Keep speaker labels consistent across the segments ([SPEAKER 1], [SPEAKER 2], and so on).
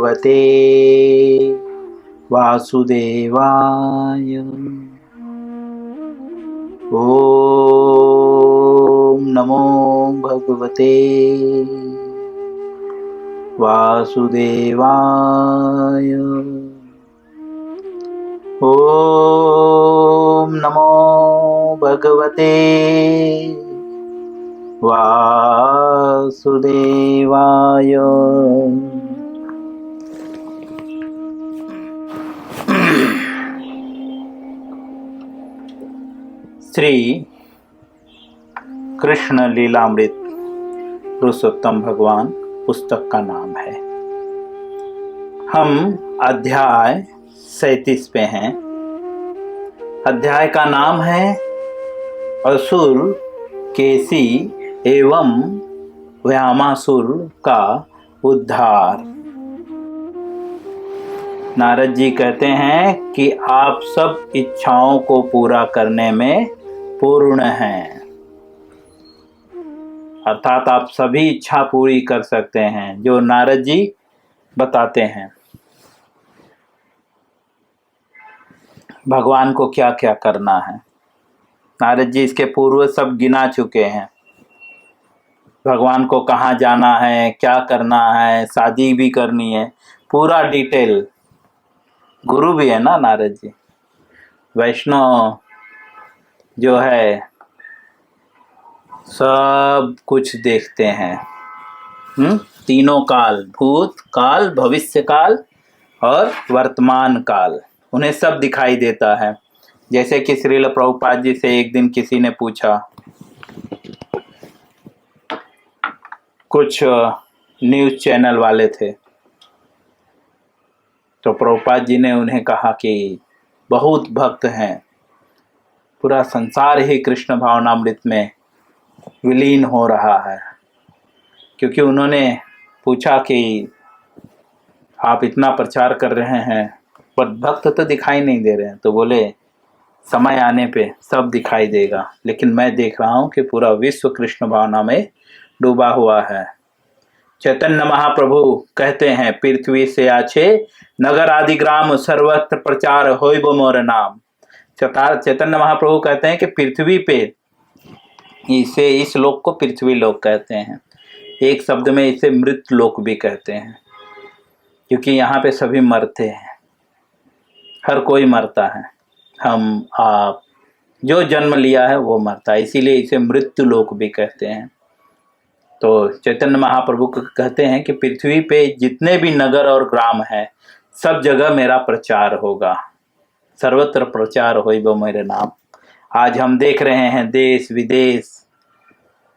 [SPEAKER 1] भगवते वासुदेवाय। ओम नमो भगवते वासुदेवाय। ओम नमो भगवते वासुदेवाय। श्री कृष्ण लीलामृत पुरुषोत्तम भगवान पुस्तक का नाम है। हम अध्याय 37 पे हैं। अध्याय का नाम है असुर केसी एवं व्यामासुर का उद्धार। नारद जी कहते हैं कि आप सब इच्छाओं को पूरा करने में पूर्ण हैं, अर्थात आप सभी इच्छा पूरी कर सकते हैं, जो नारद जी बताते हैं भगवान को क्या क्या करना है। नारद जी इसके पूर्व सब गिना चुके हैं, भगवान को कहाँ जाना है, क्या करना है, शादी भी करनी है, पूरा डिटेल। गुरु भी है ना नारद जी, वैष्णव जो है सब कुछ देखते हैं। तीनों काल, भूत काल, भविष्य काल और वर्तमान काल, उन्हें सब दिखाई देता है। जैसे कि श्रील प्रभुपाद जी से एक दिन किसी ने पूछा, कुछ न्यूज़ चैनल वाले थे, तो प्रभुपाद जी ने उन्हें कहा कि बहुत भक्त हैं, पूरा संसार ही कृष्ण भावनामृत में विलीन हो रहा है। क्योंकि उन्होंने पूछा कि आप इतना प्रचार कर रहे हैं पर भक्त तो दिखाई नहीं दे रहे हैं, तो बोले समय आने पे सब दिखाई देगा, लेकिन मैं देख रहा हूँ कि पूरा विश्व कृष्ण भावना में डूबा हुआ है। चैतन्य महाप्रभु कहते हैं, पृथ्वी से आछे नगर आदि ग्राम सर्वत्र प्रचार होइबो मोर नाम। चैतन्य महाप्रभु कहते हैं कि पृथ्वी पे, इसे इस लोक को पृथ्वी लोक कहते हैं, एक शब्द में इसे मृत लोक भी कहते हैं, क्योंकि यहाँ पे सभी मरते हैं, हर कोई मरता है, हम आप जो जन्म लिया है वो मरता है, इसीलिए इसे मृत्यु लोक भी कहते हैं। तो चैतन्य महाप्रभु कहते हैं कि पृथ्वी पे जितने भी नगर और ग्राम हैं, सब जगह मेरा प्रचार होगा, सर्वत्र प्रचार होइबो मेरे नाम। आज हम देख रहे हैं देश विदेश,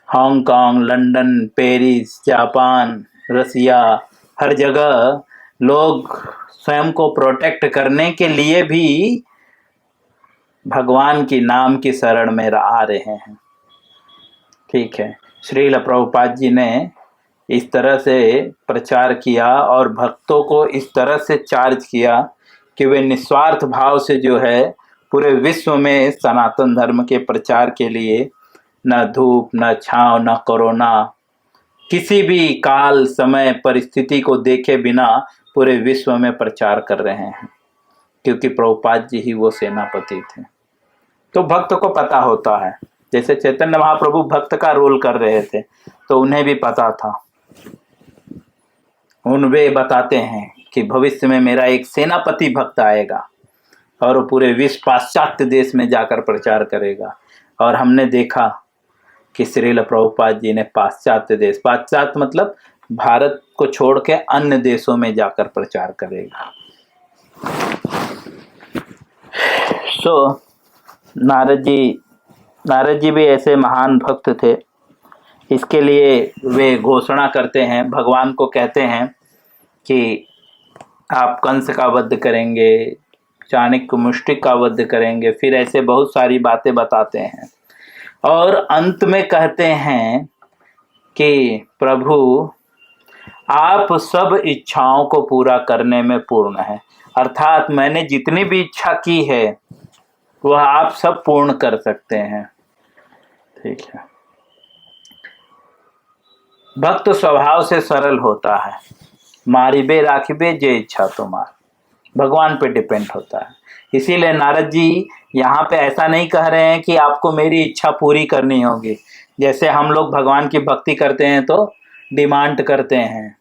[SPEAKER 1] हांगकांग, लंदन, पेरिस, जापान, रसिया, हर जगह लोग स्वयं को प्रोटेक्ट करने के लिए भी भगवान की नाम की शरण में आ रहे हैं। ठीक है, श्रील प्रभुपाद जी ने इस तरह से प्रचार किया और भक्तों को इस तरह से चार्ज किया कि वे निस्वार्थ भाव से जो है पूरे विश्व में सनातन धर्म के प्रचार के लिए न धूप, न छांव, न कोरोना, किसी भी काल समय परिस्थिति को देखे बिना पूरे विश्व में प्रचार कर रहे हैं, क्योंकि प्रभुपाद जी ही वो सेनापति थे। तो भक्त को पता होता है, जैसे चैतन्य महाप्रभु भक्त का रोल कर रहे थे तो उन्हें भी पता था। वे बताते हैं कि भविष्य में मेरा एक सेनापति भक्त आएगा और वो पूरे विश्व पाश्चात्य देश में जाकर प्रचार करेगा। और हमने देखा कि श्रील प्रभुपाद जी ने पाश्चात्य देश, पाश्चात्य मतलब भारत को छोड़ के अन्य देशों में जाकर प्रचार करेगा। नारद जी भी ऐसे महान भक्त थे। इसके लिए वे घोषणा करते हैं, भगवान को कहते हैं कि आप कंस का वध करेंगे, चाणक्य मुष्टिक का वध करेंगे, फिर ऐसे बहुत सारी बातें बताते हैं और अंत में कहते हैं कि प्रभु आप सब इच्छाओं को पूरा करने में पूर्ण हैं, अर्थात मैंने जितनी भी इच्छा की है वह आप सब पूर्ण कर सकते हैं। ठीक है, भक्त स्वभाव से सरल होता है, मारिबे राखिबे जे इच्छा तुम्हार, भगवान पे डिपेंड होता है। इसीलिए नारद जी यहाँ पे ऐसा नहीं कह रहे हैं कि आपको मेरी इच्छा पूरी करनी होगी। जैसे हम लोग भगवान की भक्ति करते हैं तो डिमांड करते हैं,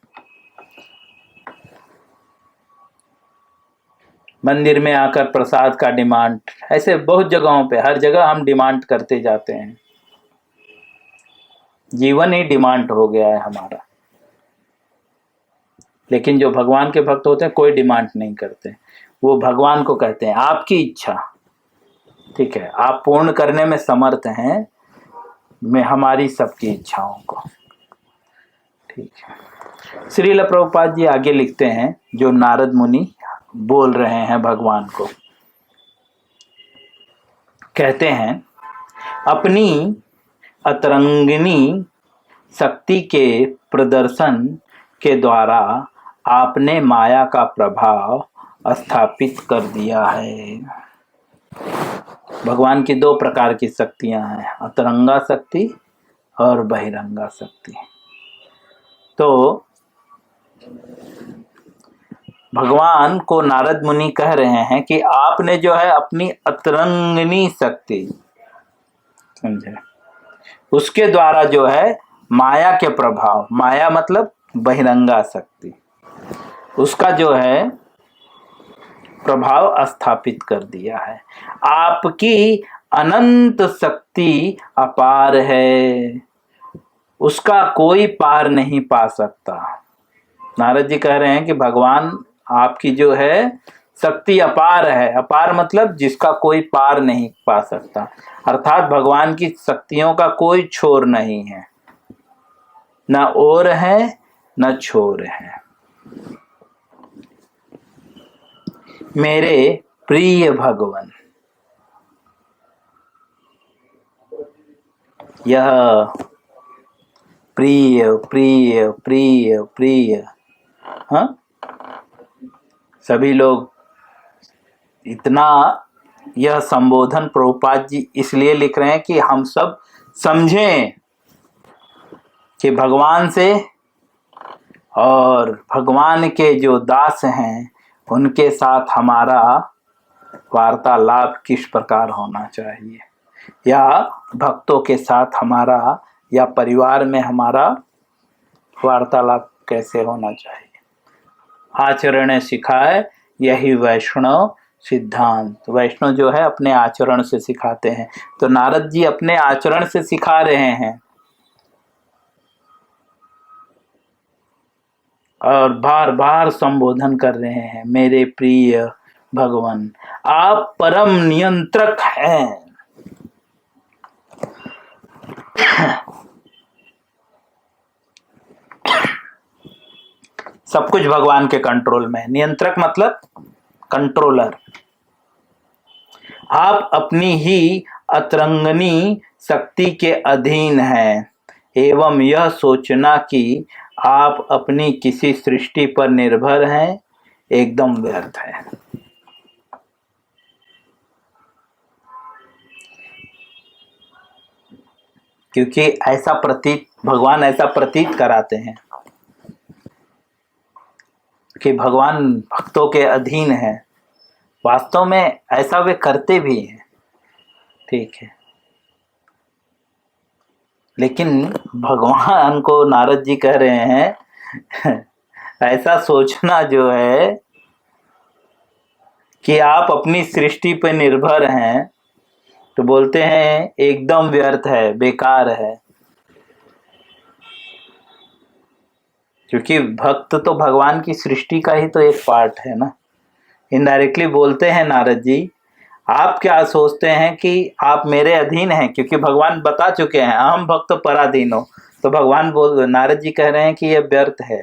[SPEAKER 1] मंदिर में आकर प्रसाद का डिमांड, ऐसे बहुत जगहों पे, हर जगह हम डिमांड करते जाते हैं। जीवन ही डिमांड हो गया है हमारा। लेकिन जो भगवान के भक्त होते हैं कोई डिमांड नहीं करते, वो भगवान को कहते हैं आपकी इच्छा, ठीक है, आप पूर्ण करने में समर्थ हैं मैं हमारी सबकी इच्छाओं को, ठीक है। श्रील प्रभुपाद जी आगे लिखते हैं, जो नारद मुनि बोल रहे हैं भगवान को, कहते हैं अपनी अतरंगिनी शक्ति के प्रदर्शन के द्वारा आपने माया का प्रभाव स्थापित कर दिया है। भगवान की दो प्रकार की शक्तियां हैं, अंतरंगा शक्ति और बहिरंगा शक्ति। तो भगवान को नारद मुनि कह रहे हैं कि आपने जो है अपनी अंतरंगिनी शक्ति, समझे, उसके द्वारा जो है माया के प्रभाव, माया मतलब बहिरंगा शक्ति, उसका जो है प्रभाव स्थापित कर दिया है। आपकी अनंत शक्ति अपार है, उसका कोई पार नहीं पा सकता। नारद जी कह रहे हैं कि भगवान आपकी जो है शक्ति अपार है, अपार मतलब जिसका कोई पार नहीं पा सकता, अर्थात भगवान की शक्तियों का कोई छोर नहीं है, न ओर है न छोर है। मेरे प्रिय भगवान, यह प्रिय प्रिय प्रिय प्रिय, हाँ, सभी लोग इतना यह संबोधन प्रभुपाद जी इसलिए लिख रहे हैं कि हम सब समझें कि भगवान से और भगवान के जो दास हैं उनके साथ हमारा वार्तालाप किस प्रकार होना चाहिए, या भक्तों के साथ हमारा या परिवार में हमारा वार्तालाप कैसे होना चाहिए। आचरण सिखाए यही वैष्णव सिद्धांत। वैष्णव जो है अपने आचरण से सिखाते हैं, तो नारद जी अपने आचरण से सिखा रहे हैं और बार बार संबोधन कर रहे हैं, मेरे प्रिय भगवान आप परम नियंत्रक हैं। सब कुछ भगवान के कंट्रोल में है। नियंत्रक मतलब कंट्रोलर। आप अपनी ही अतरंगिनी शक्ति के अधीन हैं, एवं यह सोचना कि आप अपनी किसी सृष्टि पर निर्भर हैं एकदम व्यर्थ है। क्योंकि ऐसा प्रतीत, भगवान ऐसा प्रतीत कराते हैं कि भगवान भक्तों के अधीन है, वास्तव में ऐसा वे करते भी हैं, ठीक है। लेकिन भगवान को नारद जी कह रहे हैं ऐसा सोचना जो है कि आप अपनी सृष्टि पर निर्भर हैं, तो बोलते हैं एकदम व्यर्थ है, बेकार है। क्योंकि भक्त तो भगवान की सृष्टि का ही तो एक पार्ट है ना। इनडायरेक्टली बोलते हैं नारद जी, आप क्या सोचते हैं कि आप मेरे अधीन हैं, क्योंकि भगवान बता चुके हैं अहम भक्त पराधीनो। तो भगवान बोल, नारद जी कह रहे हैं कि यह व्यर्थ है।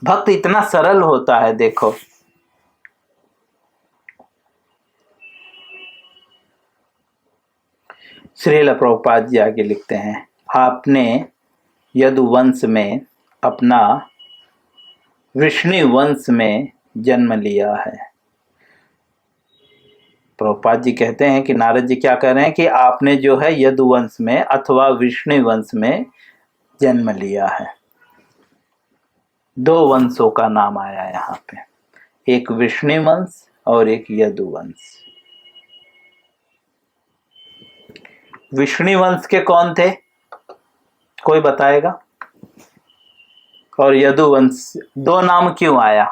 [SPEAKER 1] भक्त इतना सरल होता है, देखो श्रील प्रभुपाद जी आगे लिखते हैं, आपने यदुवंश में अपना विष्णु वंश में जन्म लिया है। प्रभुपाद जी कहते हैं कि नारद जी क्या कह रहे हैं कि आपने जो है यदुवंश में अथवा विष्णु वंश में जन्म लिया है। दो वंशों का नाम आया यहाँ पे, एक विष्णु वंश और एक यदुवंश। विष्णु वंश के कौन थे, कोई बताएगा? और यदुवंश दो नाम क्यों आया?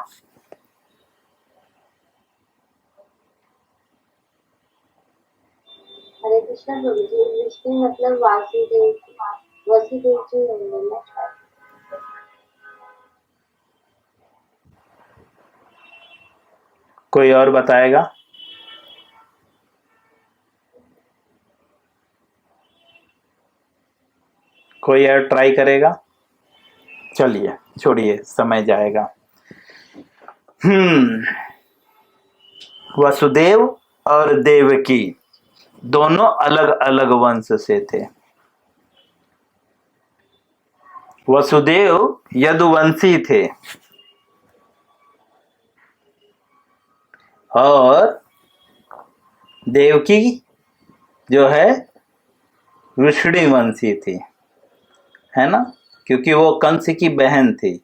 [SPEAKER 2] हरे कृष्ण प्रभु जी, विष्णु मतलब वासुदेव, वसुदेव जी होंगे ना।
[SPEAKER 1] कोई और बताएगा? कोई और ट्राई करेगा? चलिए छोड़िए, समय जाएगा। वसुदेव और देवकी दोनों अलग अलग वंश से थे। वसुदेव यदुवंशी थे और देवकी जो है विष्णु वंशी थी, है ना, क्योंकि वो कंस की बहन थी।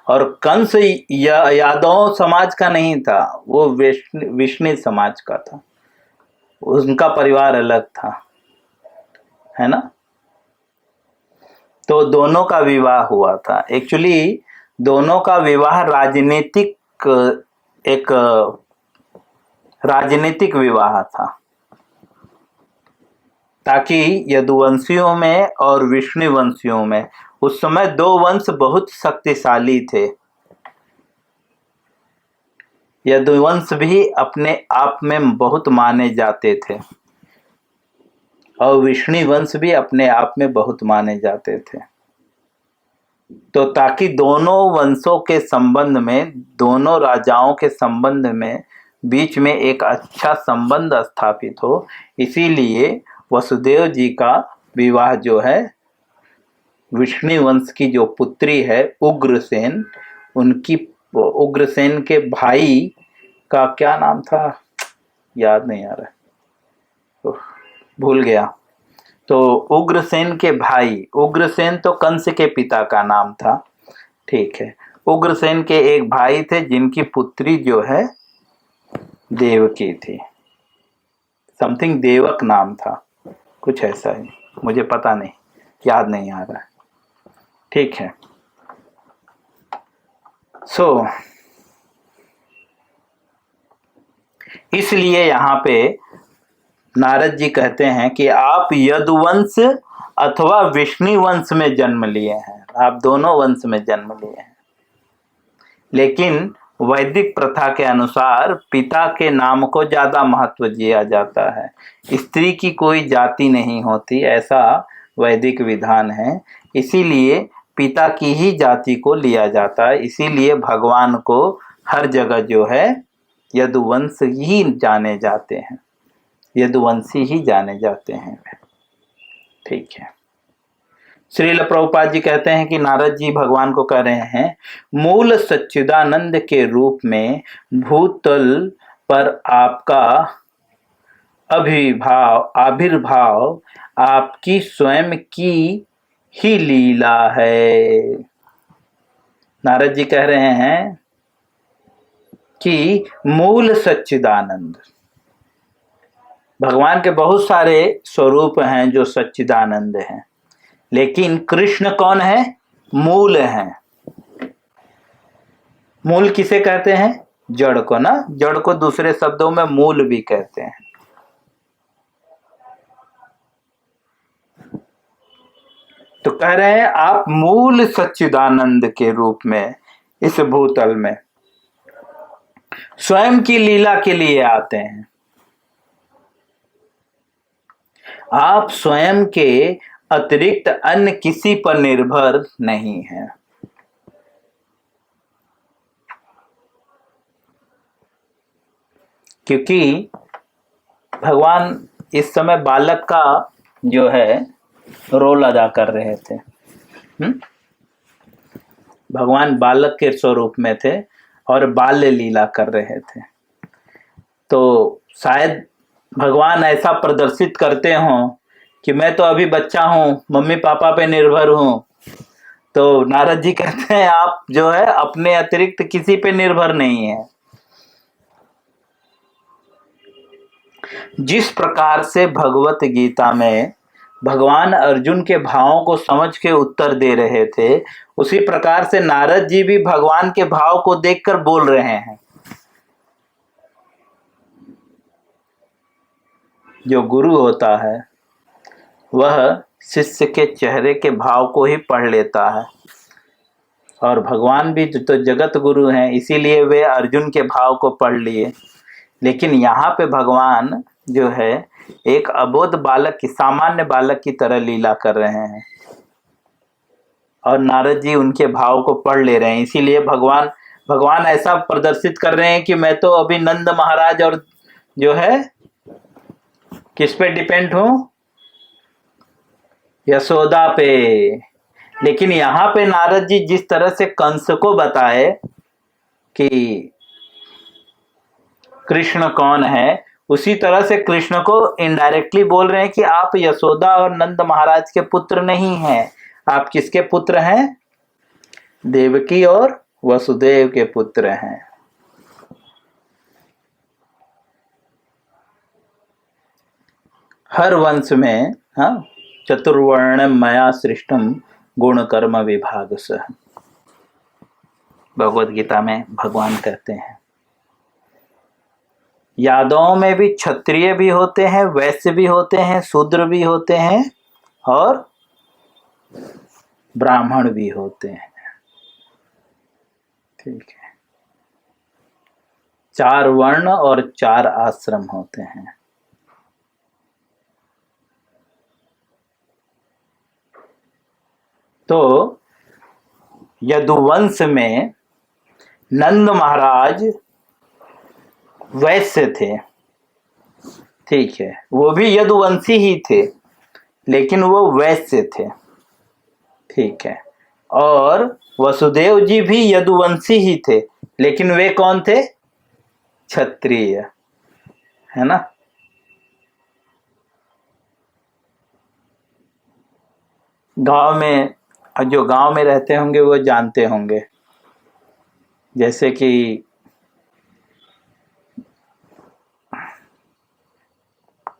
[SPEAKER 1] और कंस यादव समाज का नहीं था, वो विष्णु समाज का था, उनका परिवार अलग था, है ना। तो दोनों का विवाह हुआ था। एक्चुअली दोनों का विवाह एक राजनीतिक विवाह था, ताकि यदुवंशियों में और विष्णुवंशियों में उस समय दो वंश बहुत शक्तिशाली थे। यदुवंश भी अपने आप में बहुत माने जाते थे और विष्णुवंश भी अपने आप में बहुत माने जाते थे। तो ताकि दोनों वंशों के संबंध में, दोनों राजाओं के संबंध में बीच में एक अच्छा संबंध स्थापित हो, इसीलिए वसुदेव जी का विवाह जो है विष्णु वंश की जो पुत्री है उग्रसेन, उनकी, उग्रसेन के भाई का क्या नाम था, याद नहीं आ रहा, भूल गया। तो उग्रसेन के भाई, उग्रसेन तो कंस के पिता का नाम था, ठीक है। उग्रसेन के एक भाई थे जिनकी पुत्री जो है देवकी थी, समथिंग देवक नाम था, कुछ ऐसा ही, मुझे पता नहीं, याद नहीं आ रहा, ठीक है। इसलिए यहाँ पे नारद जी कहते हैं कि आप यदुवंश अथवा विष्णु वंश में जन्म लिए हैं, आप दोनों वंश में जन्म लिए हैं। लेकिन वैदिक प्रथा के अनुसार पिता के नाम को ज्यादा महत्व दिया जाता है, स्त्री की कोई जाति नहीं होती, ऐसा वैदिक विधान है। इसीलिए पिता की ही जाति को लिया जाता है, इसीलिए भगवान को हर जगह जो है यदुवंश ही जाने जाते हैं, यदुवंशी ही जाने जाते हैं, ठीक है। श्रील प्रभुपाद जी कहते हैं कि नारद जी भगवान को कह रहे हैं, मूल सच्चिदानंद के रूप में भूतल पर आपका आविर्भाव आपकी स्वयं की ही लीला है। नारद जी कह रहे हैं कि मूल सच्चिदानंद, भगवान के बहुत सारे स्वरूप हैं जो सच्चिदानंद हैं, लेकिन कृष्ण कौन है? मूल है। मूल किसे कहते हैं? जड़ को ना, जड़ को दूसरे शब्दों में मूल भी कहते हैं। तो कह रहे हैं आप मूल सच्चिदानंद के रूप में इस भूतल में स्वयं की लीला के लिए आते हैं। आप स्वयं के अतिरिक्त अन्य किसी पर निर्भर नहीं है। क्योंकि भगवान इस समय बालक का जो है रोल अदा कर रहे थे। भगवान बालक के स्वरूप में थे और बाल्य लीला कर रहे थे। तो शायद भगवान ऐसा प्रदर्शित करते हों कि मैं तो अभी बच्चा हूं, मम्मी पापा पे निर्भर हूं, तो नारद जी कहते हैं आप जो है अपने अतिरिक्त किसी पे निर्भर नहीं है। जिस प्रकार से भगवत गीता में भगवान अर्जुन के भावों को समझ के उत्तर दे रहे थे, उसी प्रकार से नारद जी भी भगवान के भाव को देखकर बोल रहे हैं। जो गुरु होता है वह शिष्य के चेहरे के भाव को ही पढ़ लेता है, और भगवान भी तो जगत गुरु हैं, इसीलिए वे अर्जुन के भाव को पढ़ लिए। लेकिन यहाँ पे भगवान जो है एक अबोध बालक की, सामान्य बालक की तरह लीला कर रहे हैं, और नारद जी उनके भाव को पढ़ ले रहे हैं। इसीलिए भगवान ऐसा प्रदर्शित कर रहे हैं कि मैं तो अभी नंद महाराज और जो है किस पे डिपेंड हूं, यशोदा पे। लेकिन यहाँ पे नारद जी जिस तरह से कंस को बताए कि कृष्ण कौन है, उसी तरह से कृष्ण को इनडायरेक्टली बोल रहे हैं कि आप यशोदा और नंद महाराज के पुत्र नहीं हैं, आप किसके पुत्र हैं? देवकी और वसुदेव के पुत्र हैं। हर वंश में चतुर्वर्णम मया सृष्टम गुण कर्म विभाग सह, भगवत गीता में भगवान कहते हैं। यादवों में भी क्षत्रिय भी होते हैं, वैश्य भी होते हैं, शूद्र भी होते हैं और ब्राह्मण भी होते हैं। ठीक है, 4 वर्ण और 4 आश्रम होते हैं। तो यदुवंश में नंद महाराज वैश्य थे, ठीक है, वो भी यदुवंशी ही थे, लेकिन वो वैश्य थे, ठीक है। और वसुदेव जी भी यदुवंशी ही थे, लेकिन वे कौन थे? क्षत्रिय, है ना। जो गांव में रहते होंगे वो जानते होंगे, जैसे कि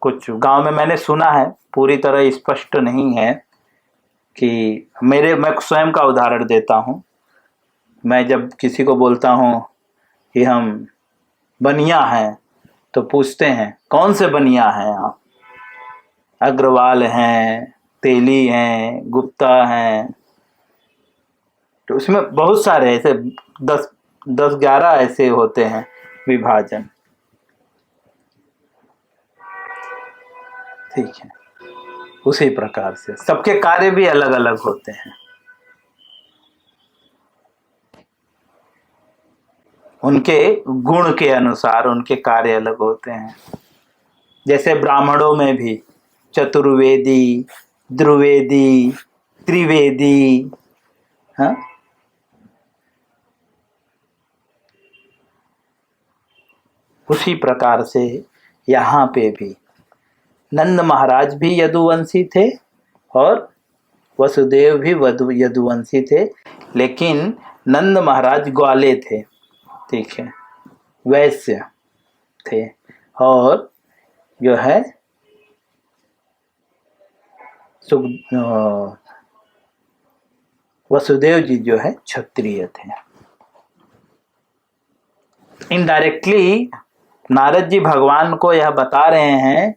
[SPEAKER 1] कुछ गांव में मैंने सुना है, पूरी तरह स्पष्ट नहीं है, कि मैं स्वयं का उदाहरण देता हूँ। मैं जब किसी को बोलता हूँ कि हम बनिया हैं, तो पूछते हैं कौन से बनिया हैं आप? अग्रवाल हैं, तेली हैं, गुप्ता हैं, तो उसमें बहुत सारे ऐसे 10-11 ऐसे होते हैं विभाजन, ठीक है। उसी प्रकार से सबके कार्य भी अलग अलग होते हैं, उनके गुण के अनुसार उनके कार्य अलग होते हैं। जैसे ब्राह्मणों में भी चतुर्वेदी, द्विवेदी, त्रिवेदी, हाँ, उसी प्रकार से यहाँ पे भी नंद महाराज भी यदुवंशी थे और वसुदेव भी यदुवंशी थे, लेकिन नंद महाराज ग्वाले थे, ठीक है, वैश्य थे, और जो है वसुदेव जी जो है क्षत्रिय थे। इनडायरेक्टली नारद जी भगवान को यह बता रहे हैं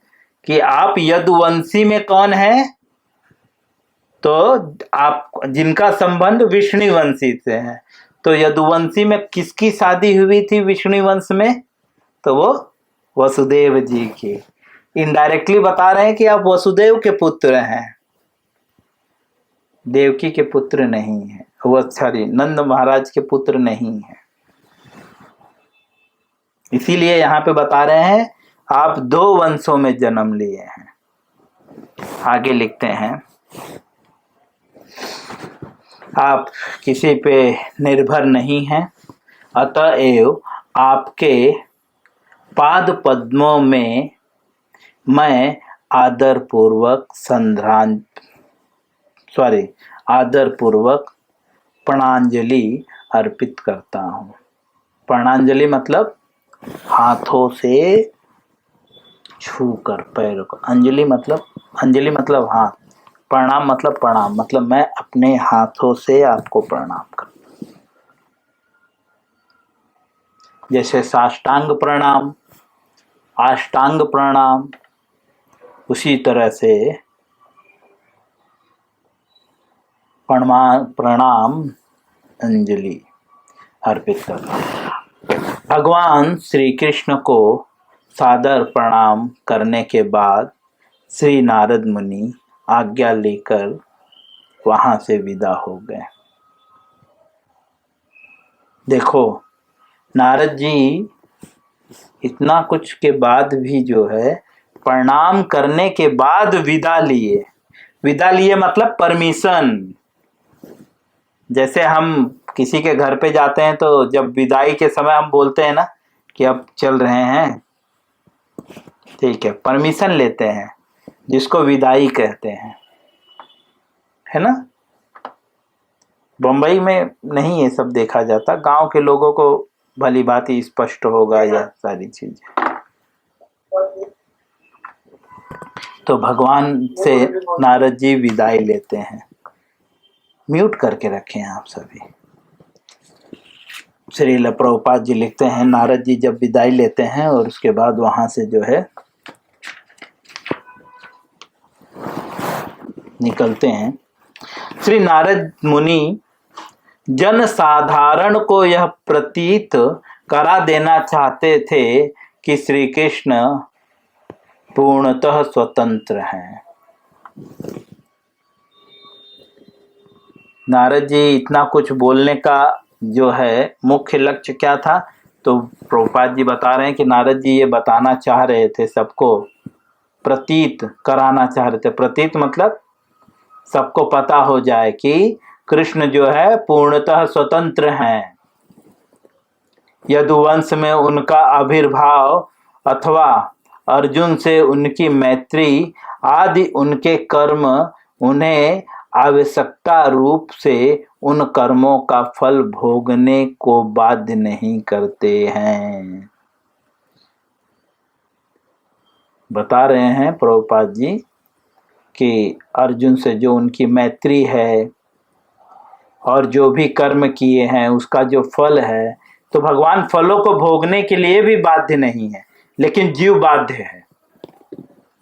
[SPEAKER 1] कि आप यदुवंशी में कौन है? तो आप जिनका संबंध विष्णुवंशी से है, तो यदुवंशी में किसकी शादी हुई थी विष्णुवंश में? तो वो वसुदेव जी की। इनडायरेक्टली बता रहे हैं कि आप वसुदेव के पुत्र हैं, देवकी के पुत्र नहीं है, वो सॉरी नंद महाराज के पुत्र नहीं है। इसीलिए यहाँ पे बता रहे हैं आप 2 वंशों में जन्म लिए हैं। आगे लिखते हैं, आप किसी पे निर्भर नहीं हैं, अतएव आपके पाद पद्मों में मैं आदर पूर्वक प्रणांजलि अर्पित करता हूँ। प्रणांजलि मतलब हाथों से छू कर पैरों को, अंजलि मतलब हाथ, प्रणाम मतलब प्रणाम, मतलब मैं अपने हाथों से आपको प्रणाम करता हूँ। जैसे साष्टांग प्रणाम, अष्टांग प्रणाम, उसी तरह से प्रणाम अंजलि अर्पित करता हूँ। भगवान श्री कृष्ण को सादर प्रणाम करने के बाद श्री नारद मुनि आज्ञा लेकर वहां से विदा हो गए। देखो, नारद जी इतना कुछ के बाद भी जो है प्रणाम करने के बाद विदा लिए। विदा लिए मतलब परमिशन। जैसे हम किसी के घर पे जाते हैं तो जब विदाई के समय हम बोलते हैं ना कि अब चल रहे हैं, ठीक है, परमिशन लेते हैं, जिसको विदाई कहते हैं, है ना। बम्बई में नहीं ये सब देखा जाता, गांव के लोगों को भली बात ही स्पष्ट होगा यह सारी चीजें। तो भगवान से नारद जी विदाई लेते हैं। म्यूट करके रखें आप सभी। श्रील प्रभुपाद जी लिखते हैं, नारद जी जब विदाई लेते हैं और उसके बाद वहां से जो है निकलते हैं, श्री नारद मुनि जन साधारण को यह प्रतीत करा देना चाहते थे कि श्री कृष्ण पूर्णतः स्वतंत्र हैं। नारद जी इतना कुछ बोलने का जो है मुख्य लक्ष्य क्या था, तो प्रभुपाद जी बता रहे हैं कि नारद जी ये बताना चाह रहे थे, सबको प्रतीत कराना चाह रहे थे। प्रतीत मतलब सबको पता हो जाए कि कृष्ण जो है पूर्णतः स्वतंत्र हैं। यदुवंश में उनका आविर्भाव अथवा अर्जुन से उनकी मैत्री आदि उनके कर्म उन्हें आवश्यकता रूप से उन कर्मों का फल भोगने को बाध्य नहीं करते हैं। बता रहे हैं प्रभुपाद जी कि अर्जुन से जो उनकी मैत्री है और जो भी कर्म किए हैं उसका जो फल है, तो भगवान फलों को भोगने के लिए भी बाध्य नहीं है, लेकिन जीव बाध्य है।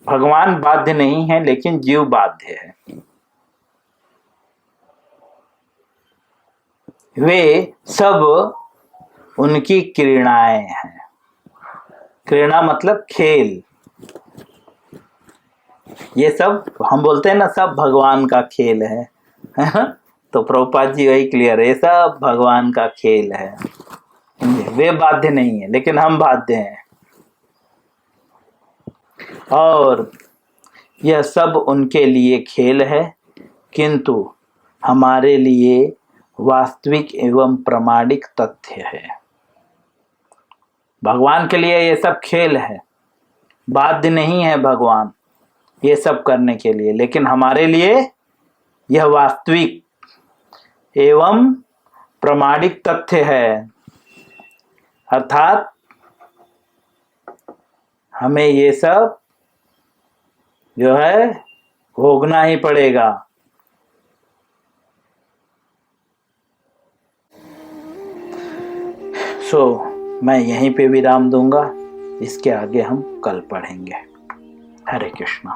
[SPEAKER 1] भगवान बाध्य नहीं है लेकिन जीव बाध्य है। वे सब उनकी क्रीड़ाएं हैं। क्रीड़ा मतलब खेल। ये सब हम बोलते हैं ना, सब भगवान का खेल है। तो प्रभुपाद जी वही क्लियर है, ये सब भगवान का खेल है। वे बाध्य नहीं है लेकिन हम बाध्य हैं। और यह सब उनके लिए खेल है, किंतु हमारे लिए वास्तविक एवं प्रामाणिक तथ्य है। भगवान के लिए ये सब खेल है, बाध्य नहीं है भगवान ये सब करने के लिए, लेकिन हमारे लिए यह वास्तविक एवं प्रामाणिक तथ्य है। अर्थात हमें ये सब जो है भोगना ही पड़ेगा। मैं यहीं पे विराम दूंगा, इसके आगे हम कल पढ़ेंगे। हरे कृष्णा।